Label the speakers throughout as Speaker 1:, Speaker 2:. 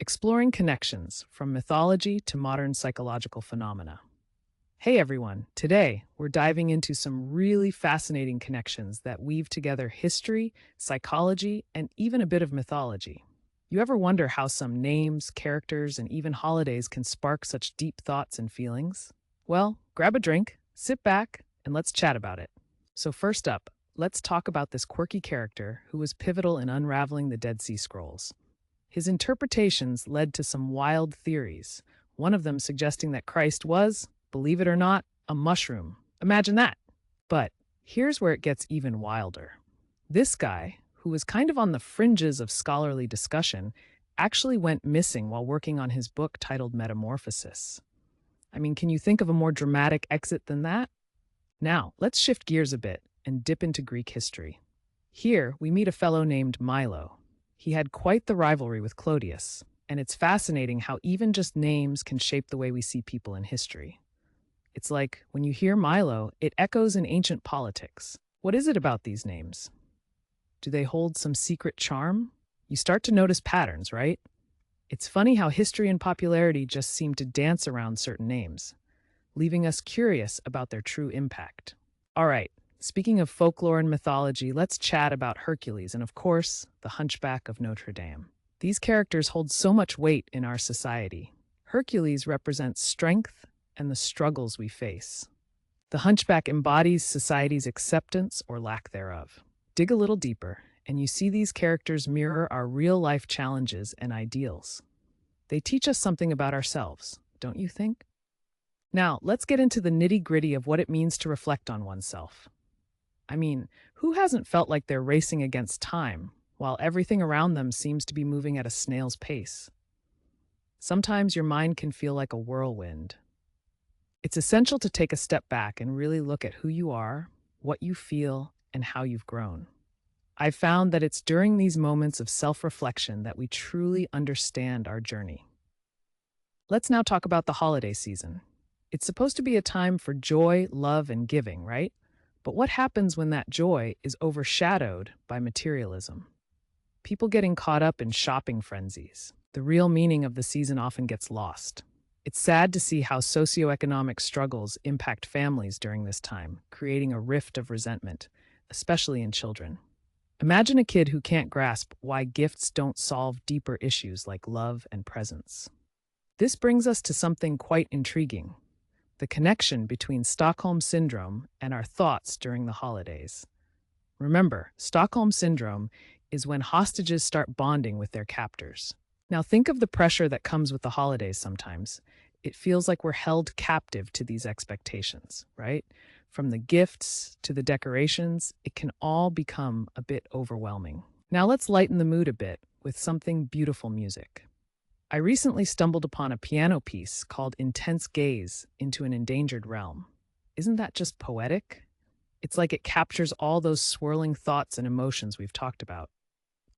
Speaker 1: exploring connections from mythology to modern psychological phenomena. Hey everyone, today we're diving into some really fascinating connections that weave together history, psychology, and even a bit of mythology. You ever wonder how some names, characters, and even holidays can spark such deep thoughts and feelings? Well, grab a drink, sit back, and let's chat about it. So, first up, let's talk about this quirky character who was pivotal in unraveling the Dead Sea Scrolls. His interpretations led to some wild theories, one of them suggesting that Christ was, believe it or not, a mushroom. Imagine that. But here's where it gets even wilder. This guy, who was kind of on the fringes of scholarly discussion, actually went missing while working on his book titled Metamorphosis. I mean, can you think of a more dramatic exit than that? Now, let's shift gears a bit and dip into Greek history. Here, we meet a fellow named Milo. He had quite the rivalry with Clodius, and it's fascinating how even just names can shape the way we see people in history. It's like, when you hear Milo, it echoes in ancient politics. What is it about these names? Do they hold some secret charm? You start to notice patterns, right? It's funny how history and popularity just seem to dance around certain names, leaving us curious about their true impact. All right, speaking of folklore and mythology, let's chat about Hercules and, of course, the Hunchback of Notre Dame. These characters hold so much weight in our society. Hercules represents strength and the struggles we face. The Hunchback embodies society's acceptance or lack thereof. Dig a little deeper, and you see these characters mirror our real-life challenges and ideals. They teach us something about ourselves, don't you think? Now, let's get into the nitty-gritty of what it means to reflect on oneself. I mean, who hasn't felt like they're racing against time, while everything around them seems to be moving at a snail's pace? Sometimes your mind can feel like a whirlwind. It's essential to take a step back and really look at who you are, what you feel, and how you've grown. I've found that it's during these moments of self-reflection that we truly understand our journey. Let's now talk about the holiday season. It's supposed to be a time for joy, love, and giving, right? But what happens when that joy is overshadowed by materialism? People getting caught up in shopping frenzies. The real meaning of the season often gets lost. It's sad to see how socioeconomic struggles impact families during this time, creating a rift of resentment, especially in children. Imagine a kid who can't grasp why gifts don't solve deeper issues like love and presence. This brings us to something quite intriguing: the connection between Stockholm Syndrome and our thoughts during the holidays. Remember, Stockholm Syndrome is when hostages start bonding with their captors. Now think of the pressure that comes with the holidays sometimes. It feels like we're held captive to these expectations, right? From the gifts to the decorations, it can all become a bit overwhelming. Now let's lighten the mood a bit with something beautiful music. I recently stumbled upon a piano piece called Intense Gaze into an Endangered Realm. Isn't that just poetic? It's like it captures all those swirling thoughts and emotions we've talked about.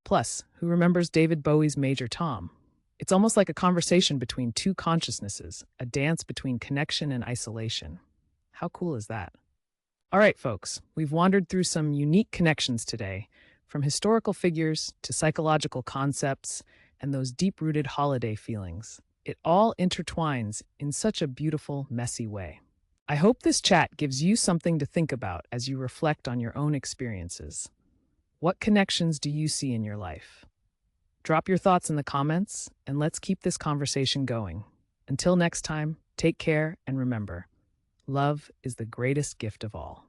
Speaker 1: Plus, who remembers David Bowie's Major Tom? It's almost like a conversation between two consciousnesses, a dance between connection and isolation. How cool is that? All right, folks, we've wandered through some unique connections today, from historical figures to psychological concepts and those deep-rooted holiday feelings. It all intertwines in such a beautiful, messy way. I hope this chat gives you something to think about as you reflect on your own experiences. What connections do you see in your life? Drop your thoughts in the comments, and let's keep this conversation going. Until next time, take care and remember, love is the greatest gift of all.